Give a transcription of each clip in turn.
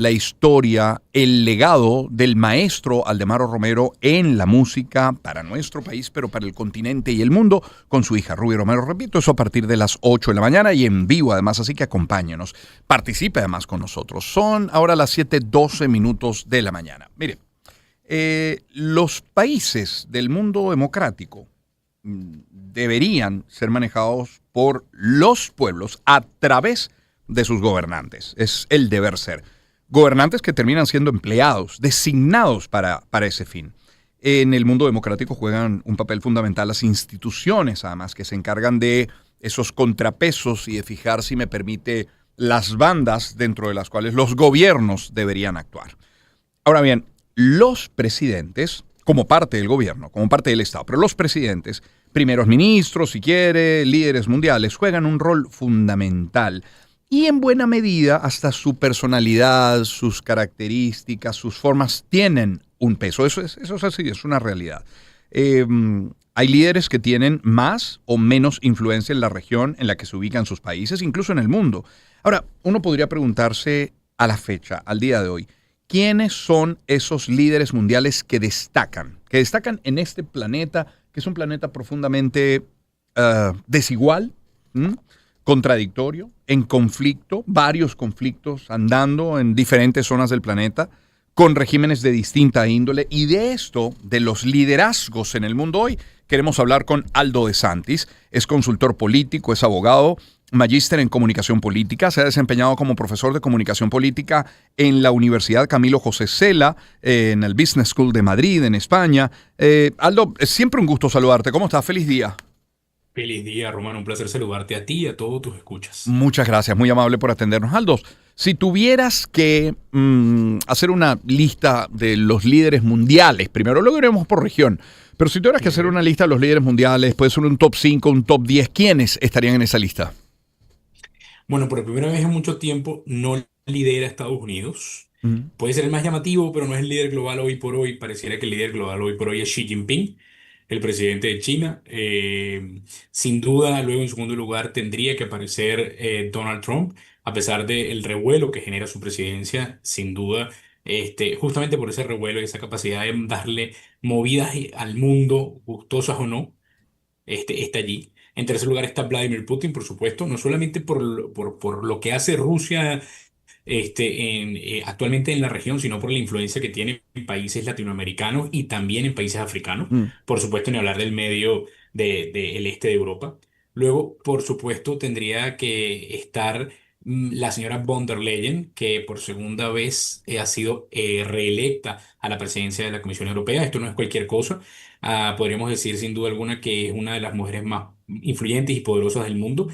la historia, el legado del maestro Aldemaro Romero en la música para nuestro país, pero para el continente y el mundo, con su hija Ruby Romero. Repito, eso a partir de las 8 de la mañana y en vivo además, así que acompáñenos. Participe además con nosotros. Son ahora las 7:12 de la mañana. Mire, los países del mundo democrático deberían ser manejados por los pueblos a través de sus gobernantes. Es el deber ser. Gobernantes que terminan siendo empleados, designados para ese fin. En el mundo democrático juegan un papel fundamental las instituciones, además, que se encargan de esos contrapesos y de fijar, si me permite, las bandas dentro de las cuales los gobiernos deberían actuar. Ahora bien, los presidentes, como parte del gobierno, como parte del Estado, pero los presidentes, primeros ministros, si quiere, líderes mundiales, juegan un rol fundamental. Y en buena medida, hasta su personalidad, sus características, sus formas tienen un peso. Eso es así, es una realidad. Hay líderes que tienen más o menos influencia en la región en la que se ubican sus países, incluso en el mundo. Ahora, uno podría preguntarse a la fecha, al día de hoy, ¿quiénes son esos líderes mundiales que destacan? Que destacan en este planeta, que es un planeta profundamente desigual, contradictorio, en conflicto, varios conflictos andando en diferentes zonas del planeta, con regímenes de distinta índole. Y de esto, de los liderazgos en el mundo hoy, queremos hablar con Aldo de Santis. Es consultor político, es abogado, magíster en comunicación política, se ha desempeñado como profesor de comunicación política en la Universidad Camilo José Cela, en el Business School de Madrid, en España. Aldo, es siempre un gusto saludarte. ¿Cómo estás? Feliz día. Feliz día, Romano. Un placer saludarte a ti y a todos tus escuchas. Muchas gracias, muy amable por atendernos. Aldo, si tuvieras que hacer una lista de los líderes mundiales, primero luego iremos por región, pero si tuvieras que hacer Ujú. una lista de los líderes mundiales, puede ser un top 5, un top 10, ¿quiénes estarían en esa lista? Bueno, por primera vez en mucho tiempo no lidera Estados Unidos. Ujú. Puede ser el más llamativo, pero no es el líder global hoy por hoy. Pareciera que el líder global hoy por hoy es Xi Jinping, el presidente de China. Sin duda, luego en segundo lugar tendría que aparecer Donald Trump, a pesar del revuelo que genera su presidencia, sin duda. Justamente por ese revuelo y esa capacidad de darle movidas al mundo, gustosas o no, está allí. En tercer lugar está Vladimir Putin, por supuesto, no solamente por lo que hace Rusia actualmente en la región, sino por la influencia que tiene en países latinoamericanos y también en países africanos. Mm. Por supuesto, ni hablar del medio del este de Europa. Luego, por supuesto, tendría que estar la señora von der Leyen, que por segunda vez ha sido reelecta a la presidencia de la Comisión Europea. Esto no es cualquier cosa. Podríamos decir sin duda alguna que es una de las mujeres más influyentes y poderosas del mundo.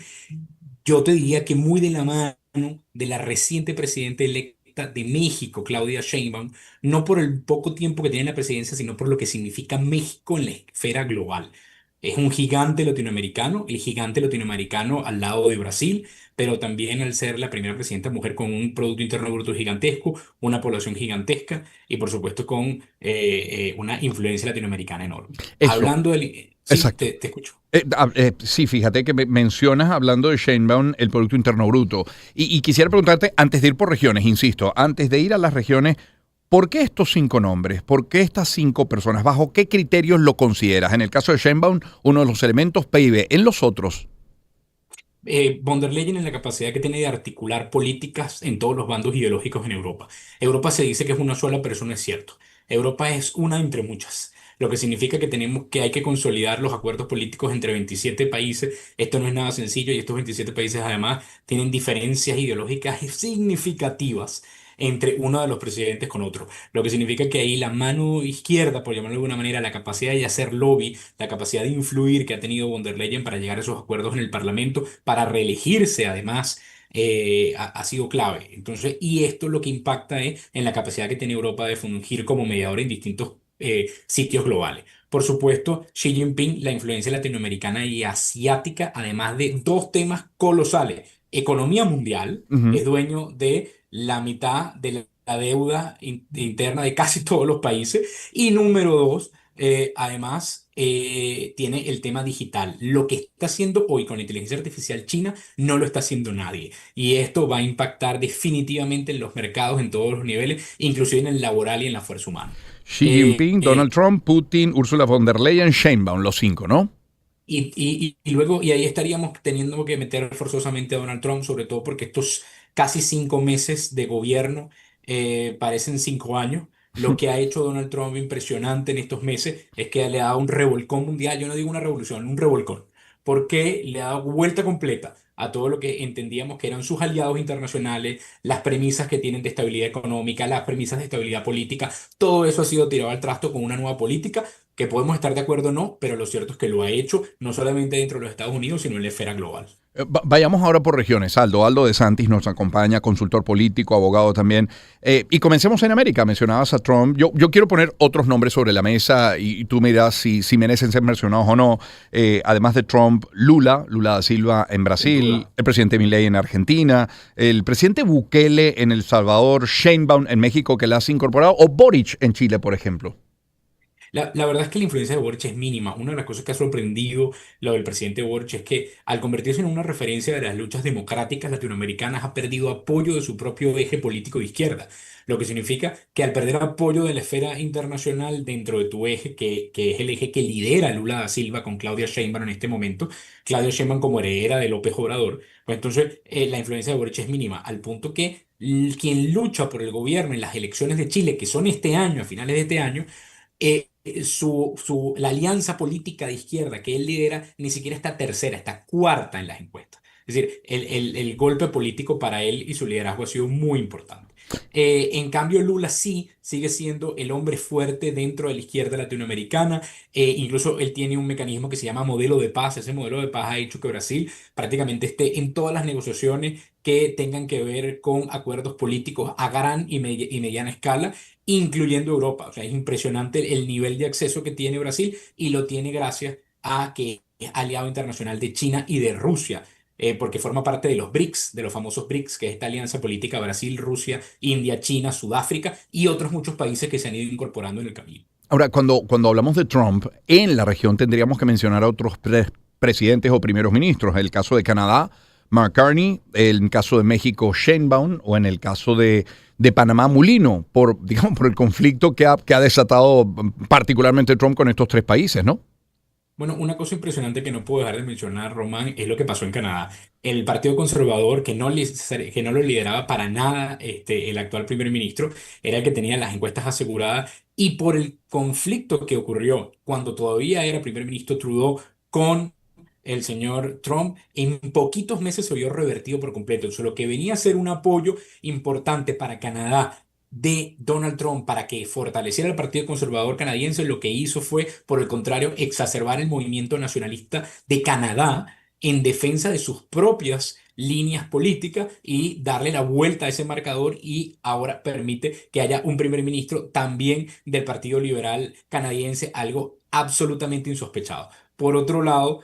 Yo te diría que muy de la mano de la reciente presidenta electa de México, Claudia Sheinbaum, no por el poco tiempo que tiene en la presidencia, sino por lo que significa México en la esfera global. Es un gigante latinoamericano, el gigante latinoamericano al lado de Brasil, pero también al ser la primera presidenta mujer con un Producto Interno Bruto gigantesco, una población gigantesca y por supuesto con una influencia latinoamericana enorme. Eso, Hablando del... Sí, exacto. te escucho. Sí, fíjate que mencionas, hablando de Sheinbaum, el Producto Interno Bruto. Y quisiera preguntarte, antes de ir por regiones, insisto, antes de ir a las regiones, ¿por qué estos 5 nombres? ¿Por qué estas 5 personas? ¿Bajo qué criterios lo consideras? En el caso de Sheinbaum, uno de los elementos PIB. En los otros. Von der Leyen en la capacidad que tiene de articular políticas en todos los bandos ideológicos en Europa. Europa se dice que es una sola, pero eso no es cierto. Europa es una entre muchas, lo que significa que hay que consolidar los acuerdos políticos entre 27 países. Esto no es nada sencillo y estos 27 países además tienen diferencias ideológicas significativas entre uno de los presidentes con otro, lo que significa que ahí la mano izquierda, por llamarlo de alguna manera, la capacidad de hacer lobby, la capacidad de influir que ha tenido von der Leyen para llegar a esos acuerdos en el Parlamento, para reelegirse además, ha sido clave. Entonces, y esto lo que impacta es en la capacidad que tiene Europa de fungir como mediador en distintos sitios globales. Por supuesto, Xi Jinping, la influencia latinoamericana y asiática, además de dos temas colosales. Economía mundial, Ujú. es dueño de la mitad de la deuda interna de casi todos los países. Y número dos, además, tiene el tema digital. Lo que está haciendo hoy con la inteligencia artificial China no lo está haciendo nadie. Y esto va a impactar definitivamente en los mercados en todos los niveles, inclusive en el laboral y en la fuerza humana. Xi Eh, Jinping, Donald eh, Trump, Putin, Ursula von der Leyen, Sheinbaum, los cinco, ¿no? y luego, y ahí estaríamos teniendo que meter forzosamente a Donald Trump, sobre todo porque estos casi 5 meses de gobierno parecen 5 años. Lo que ha hecho Donald Trump impresionante en estos meses es que le ha dado un revolcón mundial, yo no digo una revolución, un revolcón, porque le ha dado vuelta completa a todo lo que entendíamos que eran sus aliados internacionales, las premisas que tienen de estabilidad económica, las premisas de estabilidad política, todo eso ha sido tirado al trasto con una nueva política que podemos estar de acuerdo o no, pero lo cierto es que lo ha hecho no solamente dentro de los Estados Unidos, sino en la esfera global. Vayamos ahora por regiones. Aldo de Santis nos acompaña, consultor político, abogado también. Y comencemos en América. Mencionabas a Trump. Yo quiero poner otros nombres sobre la mesa y tú me dirás si merecen ser mencionados o no. Además de Trump, Lula da Silva en Sin Brasil, duda. el presidente Milei en Argentina, el presidente Bukele en El Salvador, Sheinbaum en México que la has incorporado, o Boric en Chile, por ejemplo. La verdad es que la influencia de Boric es mínima. Una de las cosas que ha sorprendido lo del presidente Boric es que al convertirse en una referencia de las luchas democráticas latinoamericanas ha perdido apoyo de su propio eje político de izquierda, lo que significa que al perder apoyo de la esfera internacional dentro de tu eje, que es el eje que lidera Lula da Silva con Claudia Sheinbaum en este momento, Claudia Sheinbaum como heredera de López Obrador, pues entonces la influencia de Boric es mínima, al punto que quien lucha por el gobierno en las elecciones de Chile, que son este año, a finales de este año, la alianza política de izquierda que él lidera ni siquiera está tercera, está cuarta en las encuestas. Es decir, el golpe político para él y su liderazgo ha sido muy importante. En cambio, Lula sí sigue siendo el hombre fuerte dentro de la izquierda latinoamericana. Incluso él tiene un mecanismo que se llama modelo de paz. Ese modelo de paz ha hecho que Brasil prácticamente esté en todas las negociaciones que tengan que ver con acuerdos políticos a gran y mediana escala, incluyendo Europa. O sea, es impresionante el nivel de acceso que tiene Brasil y lo tiene gracias a que es aliado internacional de China y de Rusia. Porque forma parte de los BRICS, de los famosos BRICS, que es esta alianza política Brasil, Rusia, India, China, Sudáfrica y otros muchos países que se han ido incorporando en el camino. Ahora, cuando hablamos de Trump, en la región tendríamos que mencionar a otros presidentes o primeros ministros. En el caso de Canadá, Mark Carney, en el caso de México, Sheinbaum, o en el caso de Panamá, Mulino, digamos, por el conflicto que ha desatado particularmente Trump con estos tres países, ¿no? Bueno, una cosa impresionante que no puedo dejar de mencionar, Román, es lo que pasó en Canadá. El Partido Conservador, que no lo lideraba para nada el actual primer ministro, era el que tenía las encuestas aseguradas y por el conflicto que ocurrió cuando todavía era primer ministro Trudeau con el señor Trump, en poquitos meses se vio revertido por completo. Eso, lo que venía a ser un apoyo importante para Canadá de Donald Trump para que fortaleciera el Partido Conservador canadiense, lo que hizo fue, por el contrario, exacerbar el movimiento nacionalista de Canadá en defensa de sus propias líneas políticas y darle la vuelta a ese marcador y ahora permite que haya un primer ministro también del Partido Liberal canadiense, algo absolutamente insospechado. Por otro lado,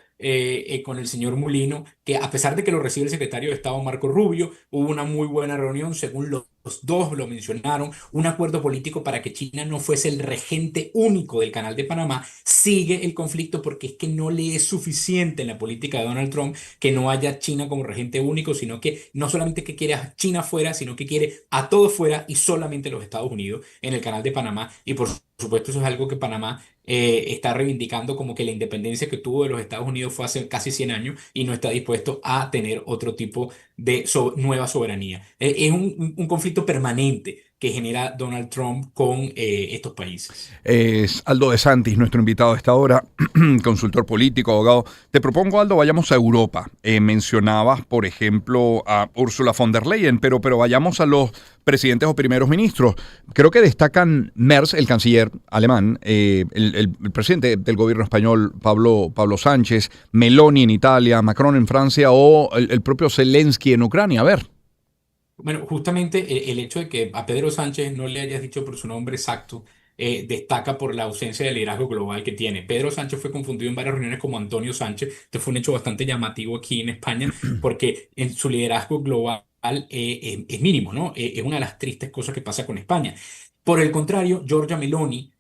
con el señor Mulino, que a pesar de que lo recibe el secretario de Estado Marco Rubio, hubo una muy buena reunión, según los dos lo mencionaron, un acuerdo político para que China no fuese el regente único del Canal de Panamá. Sigue el conflicto porque es que no le es suficiente en la política de Donald Trump que no haya China como regente único, sino que no solamente que quiere a China fuera, sino que quiere a todos fuera y solamente los Estados Unidos en el Canal de Panamá. Y por supuesto eso es algo que Panamá está reivindicando, como que la independencia que tuvo de los Estados Unidos fue hace casi 100 años y no está dispuesto a tener otro tipo de nueva soberanía. Es un conflicto permanente que genera Donald Trump con estos países. Es Aldo de Santis, nuestro invitado a esta hora, consultor político, abogado. Te propongo, Aldo, vayamos a Europa. Mencionabas, por ejemplo, a Ursula von der Leyen, pero vayamos a los presidentes o primeros ministros. Creo que destacan Merz, el canciller alemán, el presidente del gobierno español, Pablo Sánchez, Meloni en Italia, Macron en Francia o el propio Zelensky en Ucrania. A ver. Bueno, justamente el hecho de que a Pedro Sánchez no le hayas dicho por su nombre exacto destaca por la ausencia de liderazgo global que tiene. Pedro Sánchez fue confundido en varias reuniones como Antonio Sánchez. Este fue un hecho bastante llamativo aquí en España porque en su liderazgo global es mínimo, ¿no? Es una de las tristes cosas que pasa con España. Por el contrario, Giorgia Meloni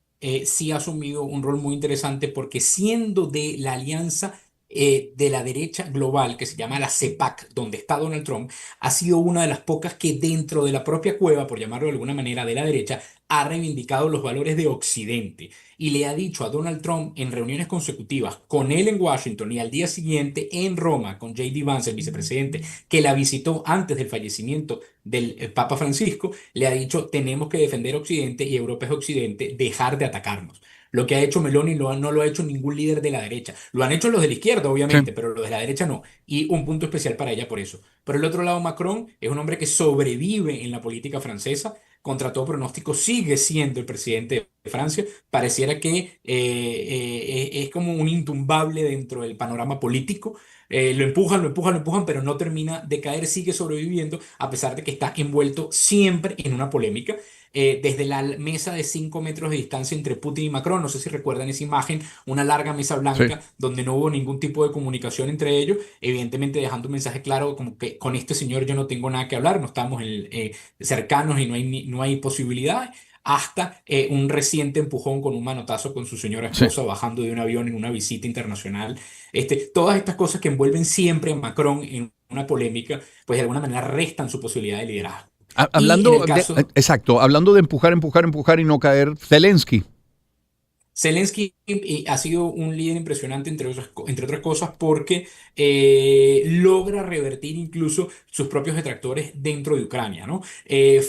sí ha asumido un rol muy interesante porque siendo de la alianza de la derecha global que se llama la CEPAC, donde está Donald Trump, ha sido una de las pocas que dentro de la propia cueva, por llamarlo de alguna manera, de la derecha, ha reivindicado los valores de Occidente y le ha dicho a Donald Trump en reuniones consecutivas con él en Washington y al día siguiente en Roma con J.D. Vance, el vicepresidente, que la visitó antes del fallecimiento del Papa Francisco, le ha dicho tenemos que defender Occidente y Europa es Occidente, dejar de atacarnos. Lo que ha hecho Meloni no lo ha hecho ningún líder de la derecha. Lo han hecho los de la izquierda, Sí. obviamente, pero los de la derecha no. Y un punto especial para ella por eso. Por el otro lado, Macron es un hombre que sobrevive en la política francesa. Contra todo pronóstico, sigue siendo el presidente de Francia. Pareciera que es como un intumbable dentro del panorama político. Lo empujan, lo empujan, lo empujan, pero no termina de caer, sigue sobreviviendo, a pesar de que está envuelto siempre en una polémica. Desde la mesa de 5 metros de distancia entre Putin y Macron, no sé si recuerdan esa imagen, una larga mesa Sí. blanca donde no hubo ningún tipo de comunicación entre ellos, evidentemente dejando un mensaje claro como que con este señor yo no tengo nada que hablar, no estamos cercanos y no hay posibilidades, hasta un reciente empujón con un manotazo con su señora Sí. esposa bajando de un avión en una visita internacional. Todas estas cosas que envuelven siempre a Macron en una polémica, pues de alguna manera restan su posibilidad de liderazgo. Y en el caso, Exacto, hablando de empujar, empujar, empujar y no caer, Zelensky. Zelensky ha sido un líder impresionante, entre otras cosas, porque logra revertir incluso sus propios detractores dentro de Ucrania, ¿no?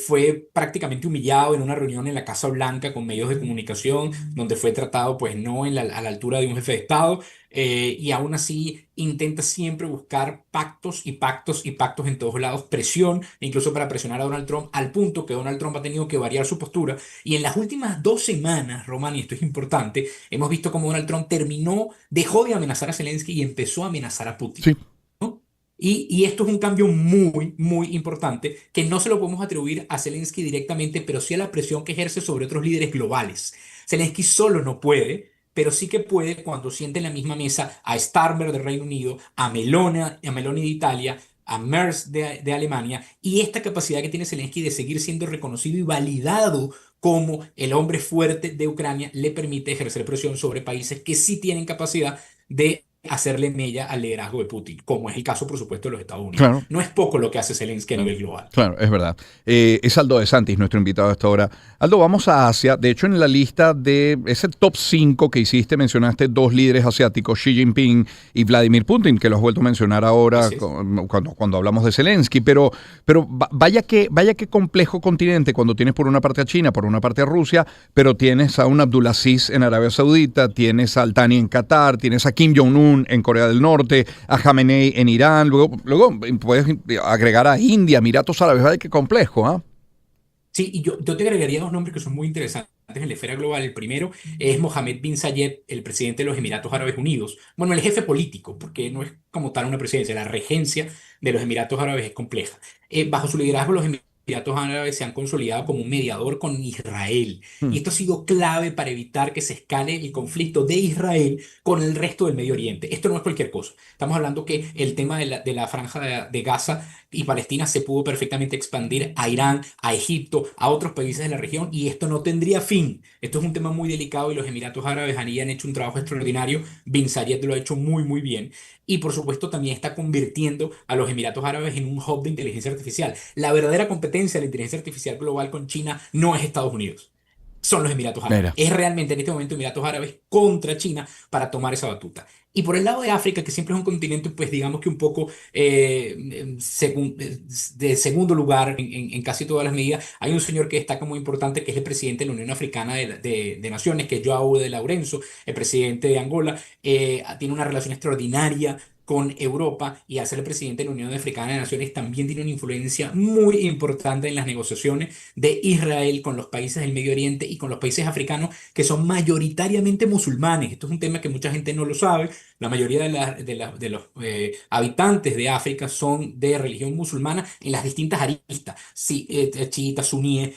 Fue prácticamente humillado en una reunión en la Casa Blanca con medios de comunicación, donde fue tratado, pues, no a la altura de un jefe de Estado, y aún así intenta siempre buscar pactos y pactos y pactos en todos lados, presión, incluso para presionar a Donald Trump, al punto que Donald Trump ha tenido que variar su postura y en las últimas 2 semanas, Román, y esto es importante, hemos visto cómo Donald Trump dejó de amenazar a Zelensky y empezó a amenazar a Putin. Sí. ¿No? Y esto es un cambio muy, muy importante que no se lo podemos atribuir a Zelensky directamente, pero sí a la presión que ejerce sobre otros líderes globales. Zelensky solo no puede, pero sí que puede cuando siente en la misma mesa a Starmer de Reino Unido, a Meloni de Italia, a Merz de Alemania, y esta capacidad que tiene Zelensky de seguir siendo reconocido y validado como el hombre fuerte de Ucrania le permite ejercer presión sobre países que sí tienen capacidad de hacerle mella al liderazgo de Putin, como es el caso, por supuesto, de los Estados Unidos. Claro. No es poco lo que hace Zelensky a nivel global. Claro, es verdad. Es Aldo de Santis, nuestro invitado a esta hora. Aldo, vamos a Asia. De hecho, en la lista de ese top 5 que hiciste, mencionaste dos líderes asiáticos, Xi Jinping y Vladimir Putin, que lo has vuelto a mencionar ahora Así es. cuando hablamos de Zelensky. Pero vaya que complejo continente cuando tienes por una parte a China, por una parte a Rusia, pero tienes a un Abdulaziz en Arabia Saudita, tienes a Al-Thani en Qatar, tienes a Kim Jong-un en Corea del Norte, a Khamenei en Irán, luego puedes agregar a India, Emiratos Árabes, vaya qué complejo, ¿ah? Sí, y yo te agregaría dos nombres que son muy interesantes en la esfera global. El primero es Mohammed bin Zayed, el presidente de los Emiratos Árabes Unidos. Bueno, el jefe político, porque no es como tal una presidencia, la regencia de los Emiratos Árabes es compleja. Bajo su liderazgo, los Emiratos Árabes se han consolidado como un mediador con Israel. Hmm. Y esto ha sido clave para evitar que se escale el conflicto de Israel con el resto del Medio Oriente. Esto no es cualquier cosa. Estamos hablando que el tema de la franja de Gaza y Palestina se pudo perfectamente expandir a Irán, a Egipto, a otros países de la región y esto no tendría fin. Esto es un tema muy delicado y los Emiratos Árabes han hecho un trabajo extraordinario. Bin Zayed lo ha hecho muy, muy bien. Y por supuesto también está convirtiendo a los Emiratos Árabes en un hub de inteligencia artificial. La verdadera competencia de la inteligencia artificial global con China no es Estados Unidos, son los Emiratos Árabes. Mira, Es realmente en este momento Emiratos Árabes contra China para tomar esa batuta. Y por el lado de África, que siempre es un continente, pues digamos que un poco de segundo lugar en casi todas las medidas, hay un señor que destaca muy importante, que es el presidente de la Unión Africana de Naciones, que es João de Lourenço, el presidente de Angola. Tiene una relación extraordinaria con Europa y al ser el presidente de la Unión Africana de Naciones también tiene una influencia muy importante en las negociaciones de Israel con los países del Medio Oriente y con los países africanos que son mayoritariamente musulmanes. Esto es un tema que mucha gente no lo sabe. La mayoría de los habitantes de África son de religión musulmana en las distintas aristas, sí, chiitas, suníes,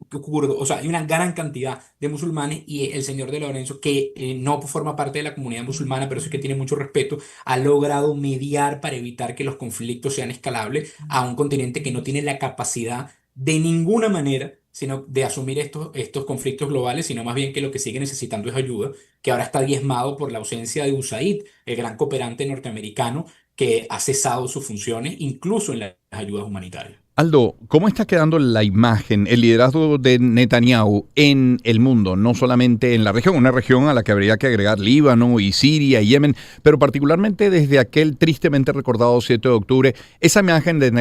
kurdos, o sea, hay una gran cantidad de musulmanes y el señor de Lorenzo, que no forma parte de la comunidad musulmana, pero sí que tiene mucho respeto, ha logrado mediar para evitar que los conflictos sean escalables a un continente que no tiene la capacidad de ninguna manera sino de asumir estos conflictos globales, sino más bien que lo que sigue necesitando es ayuda, que ahora está diezmado por la ausencia de USAID, el gran cooperante norteamericano que ha cesado sus funciones, incluso en las ayudas humanitarias. Aldo, ¿cómo está quedando la imagen, el liderazgo de Netanyahu en el mundo, no solamente en la región, una región a la que habría que agregar Líbano y Siria y Yemen, pero particularmente desde aquel tristemente recordado 7 de octubre, esa imagen de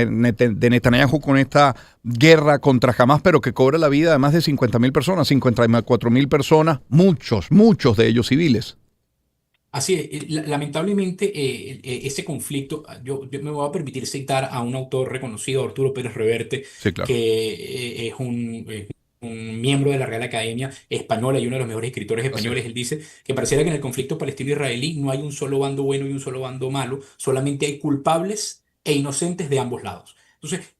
Netanyahu con esta guerra contra Hamas, pero que cobra la vida de más de 50.000 personas, 54.000 personas, muchos de ellos civiles? Así es, lamentablemente ese conflicto, yo me voy a permitir citar a un autor reconocido, Arturo Pérez Reverte, Sí, claro. que es un miembro de la Real Academia Española y uno de los mejores escritores Así españoles. es. Él dice que pareciera que en el conflicto palestino-israelí no hay un solo bando bueno y un solo bando malo, solamente hay culpables e inocentes de ambos lados. Entonces,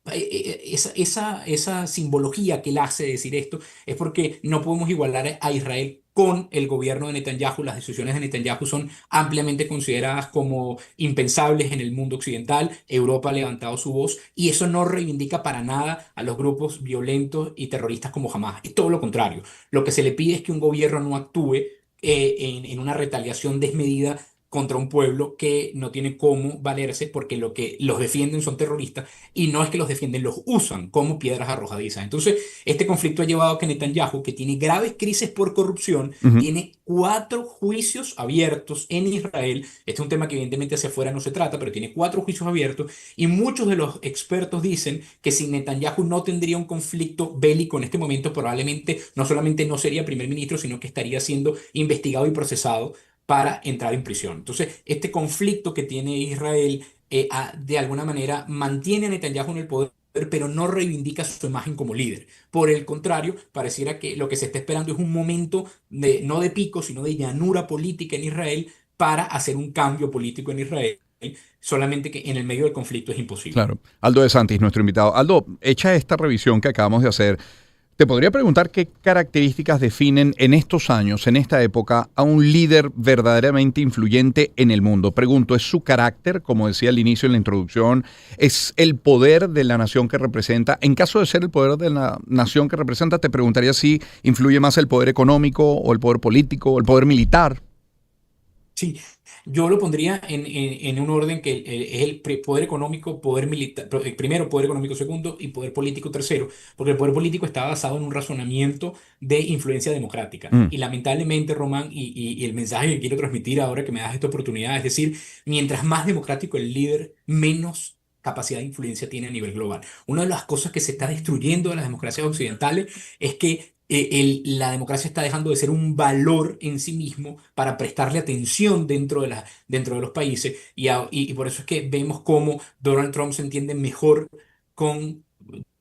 esa simbología que él hace de decir esto es porque no podemos igualar a Israel con el gobierno de Netanyahu. Las decisiones de Netanyahu son ampliamente consideradas como impensables en el mundo occidental. Europa ha levantado su voz y eso no reivindica para nada a los grupos violentos y terroristas como Hamas. Es todo lo contrario. Lo que se le pide es que un gobierno no actúe en una retaliación desmedida contra un pueblo que no tiene cómo valerse porque lo que los defienden son terroristas y no es que los defienden, los usan como piedras arrojadizas. Entonces, este conflicto ha llevado a que Netanyahu, que tiene graves crisis por corrupción, Ujú. tiene 4 juicios abiertos en Israel. Este es un tema que evidentemente hacia afuera no se trata, pero tiene 4 juicios abiertos y muchos de los expertos dicen que si Netanyahu no tendría un conflicto bélico en este momento, probablemente no solamente no sería primer ministro, sino que estaría siendo investigado y procesado para entrar en prisión. Entonces, este conflicto que tiene Israel de alguna manera mantiene a Netanyahu en el poder, pero no reivindica su imagen como líder. Por el contrario, pareciera que lo que se está esperando es un momento no de pico, sino de llanura política en Israel para hacer un cambio político en Israel, solamente que en el medio del conflicto es imposible. Claro. Aldo de Santis, nuestro invitado. Aldo, hecha esta revisión que acabamos de hacer, te podría preguntar qué características definen en estos años, en esta época, a un líder verdaderamente influyente en el mundo. Pregunto, ¿es su carácter, como decía al inicio en la introducción? ¿Es el poder de la nación que representa? En caso de ser el poder de la nación que representa, te preguntaría si influye más el poder económico o el poder político o el poder militar. Sí, yo lo pondría en un orden que es el poder económico, poder militar, primero poder económico segundo y poder político tercero, porque el poder político está basado en un razonamiento de influencia democrática. Mm, Y lamentablemente, Román, y el mensaje que quiero transmitir ahora que me das esta oportunidad, es decir, mientras más democrático el líder, menos capacidad de influencia tiene a nivel global. Una de las cosas que se está destruyendo de las democracias occidentales es que la democracia está dejando de ser un valor en sí mismo para prestarle atención dentro de los países y por eso es que vemos cómo Donald Trump se entiende mejor con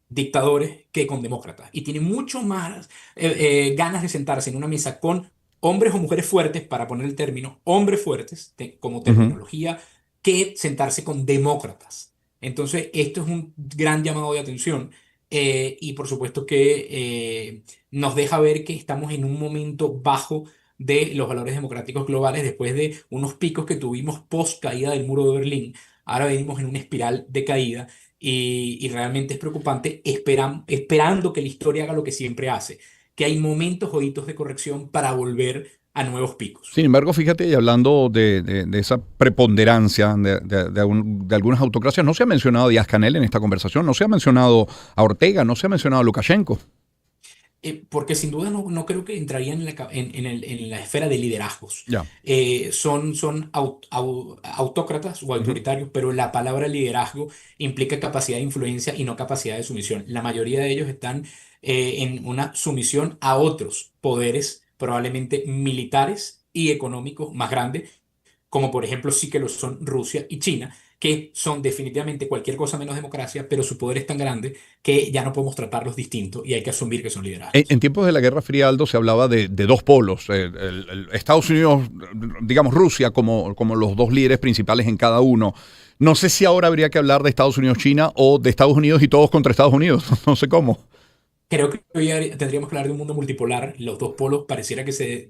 dictadores que con demócratas y tiene mucho más ganas de sentarse en una mesa con hombres o mujeres fuertes, para poner el término, hombres fuertes como ujú. terminología, que sentarse con demócratas. Entonces, esto es un gran llamado de atención y por supuesto que nos deja ver que estamos en un momento bajo de los valores democráticos globales después de unos picos que tuvimos post caída del muro de Berlín. Ahora venimos en una espiral de caída y realmente es preocupante esperando que la historia haga lo que siempre hace, que hay momentos o hitos de corrección para volver a nuevos picos. Sin embargo, fíjate, y hablando de esa preponderancia de algunas autocracias, no se ha mencionado a Díaz-Canel en esta conversación, no se ha mencionado a Ortega, no se ha mencionado a Lukashenko. Porque sin duda no creo que entrarían en la esfera de liderazgos. Ya. Son autócratas o Ujú. autoritarios, pero la palabra liderazgo implica capacidad de influencia y no capacidad de sumisión. La mayoría de ellos están en una sumisión a otros poderes, probablemente militares y económicos más grandes, como por ejemplo sí que lo son Rusia y China, que son definitivamente cualquier cosa menos democracia, pero su poder es tan grande que ya no podemos tratarlos distintos y hay que asumir que son En liderazgos. tiempos de la Guerra Fría, Aldo, se hablaba de dos polos, el Estados Unidos, digamos Rusia, como los dos líderes principales en cada uno. No sé si ahora habría que hablar de Estados Unidos-China o de Estados Unidos y todos contra Estados Unidos, no sé cómo. Creo que hoy tendríamos que hablar de un mundo multipolar. Los dos polos pareciera que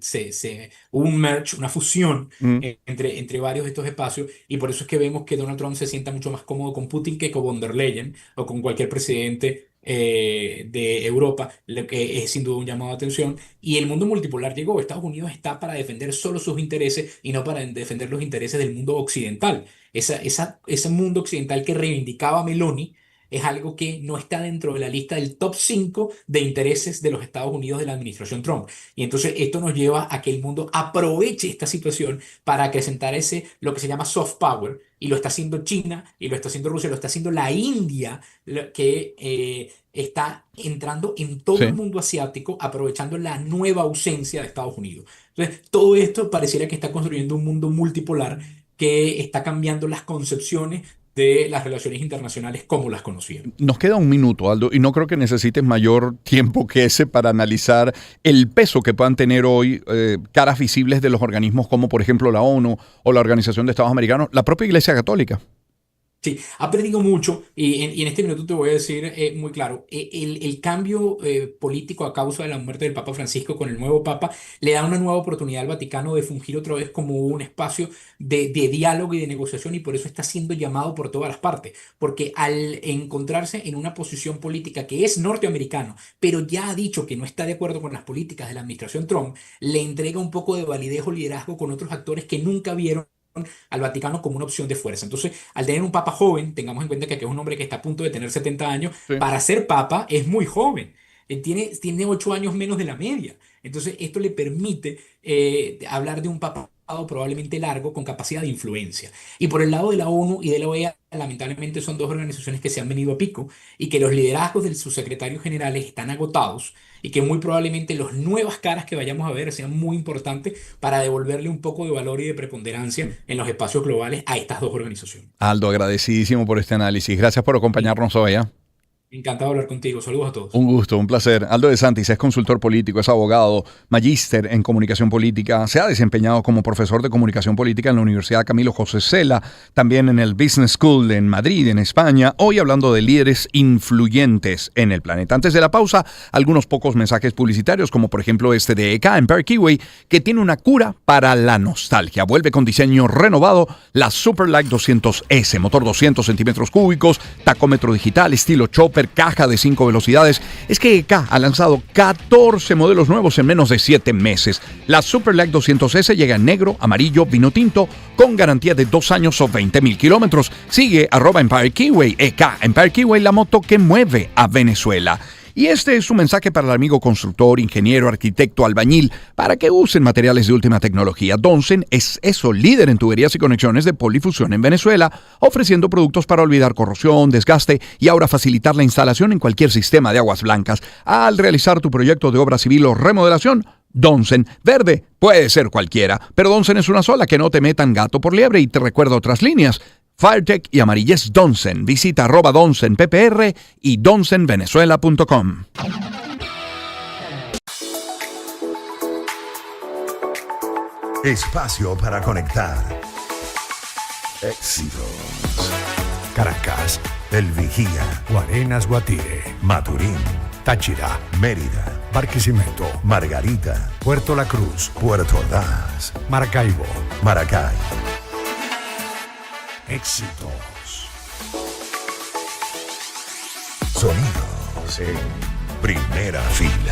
hubo un merge, una fusión Mm. entre varios de estos espacios, y por eso es que vemos que Donald Trump se sienta mucho más cómodo con Putin que con von der Leyen o con cualquier presidente de Europa, lo que es sin duda un llamado de atención. Y el mundo multipolar llegó. Estados Unidos está para defender solo sus intereses y no para defender los intereses del mundo occidental. Ese mundo occidental que reivindicaba Meloni es algo que no está dentro de la lista del top 5 de intereses de los Estados Unidos de la administración Trump. Y entonces esto nos lleva a que el mundo aproveche esta situación para acrecentar lo que se llama soft power, y lo está haciendo China, y lo está haciendo Rusia, lo está haciendo la India, que está entrando en todo el Sí. mundo asiático, aprovechando la nueva ausencia de Estados Unidos. Entonces, todo esto pareciera que está construyendo un mundo multipolar que está cambiando las concepciones de las relaciones internacionales como las conocíamos. Nos queda un minuto, Aldo, y no creo que necesites mayor tiempo que ese para analizar el peso que puedan tener hoy caras visibles de los organismos como, por ejemplo, la ONU o la Organización de Estados Americanos, la propia Iglesia Católica. Sí, ha perdido mucho y en este minuto te voy a decir muy claro, el cambio político a causa de la muerte del Papa Francisco con el nuevo Papa le da una nueva oportunidad al Vaticano de fungir otra vez como un espacio de diálogo y de negociación, y por eso está siendo llamado por todas las partes, porque al encontrarse en una posición política que es norteamericano, pero ya ha dicho que no está de acuerdo con las políticas de la administración Trump, le entrega un poco de validez o liderazgo con otros actores que nunca vieron al Vaticano como una opción de fuerza. Entonces, al tener un papa joven, tengamos en cuenta que aquí es un hombre que está a punto de tener 70 años, Sí. para ser papa es muy joven. Tiene 8 años menos de la media. Entonces, esto le permite hablar de un papado probablemente largo con capacidad de influencia. Y por el lado de la ONU y de la OEA, lamentablemente son dos organizaciones que se han venido a pico y que los liderazgos de sus secretarios generales están agotados, y que muy probablemente las nuevas caras que vayamos a ver sean muy importantes para devolverle un poco de valor y de preponderancia en los espacios globales a estas dos organizaciones. Aldo, agradecidísimo por este análisis. Gracias por acompañarnos hoy. Encantado de hablar contigo. Saludos a todos. Un gusto, un placer. Aldo de Santis es consultor político, es abogado, magíster en comunicación política. Se ha desempeñado como profesor de comunicación política en la Universidad Camilo José Cela, también en el Business School en Madrid, en España. Hoy hablando de líderes influyentes en el planeta. Antes de la pausa, algunos pocos mensajes publicitarios, como por ejemplo este de EK Empire Kiwi, que tiene una cura para la nostalgia. Vuelve con diseño renovado la Superlight 200S, motor 200 centímetros cúbicos, tacómetro digital, estilo chopper, caja de 5 velocidades. Es que EK ha lanzado 14 modelos nuevos en menos de 7 meses. La Superlight 200S llega en negro, amarillo, vino tinto, con garantía de 2 años o 20,000 kilómetros. Sigue @Empire Kiwi, EK Empire Kiwi, la moto que mueve a Venezuela. Y este es un mensaje para el amigo constructor, ingeniero, arquitecto, albañil, para que usen materiales de última tecnología. Donsen es líder en tuberías y conexiones de polifusión en Venezuela, ofreciendo productos para olvidar corrosión, desgaste y ahora facilitar la instalación en cualquier sistema de aguas blancas. Al realizar tu proyecto de obra civil o remodelación, Donsen. Verde puede ser cualquiera, pero Donsen es una sola, que no te metan gato por liebre. Y te recuerdo otras líneas: Firetech y Amarillez Donsen. Visita @DonsenPPR y donsenvenezuela.com. Espacio para conectar. Éxitos. Caracas, El Vigía, Guarenas, Guatire, Maturín, Táchira, Mérida, Barquisimeto, Margarita, Puerto La Cruz, Puerto Ordaz, Maracaibo. Maracay. Éxitos. Sonidos en primera fila.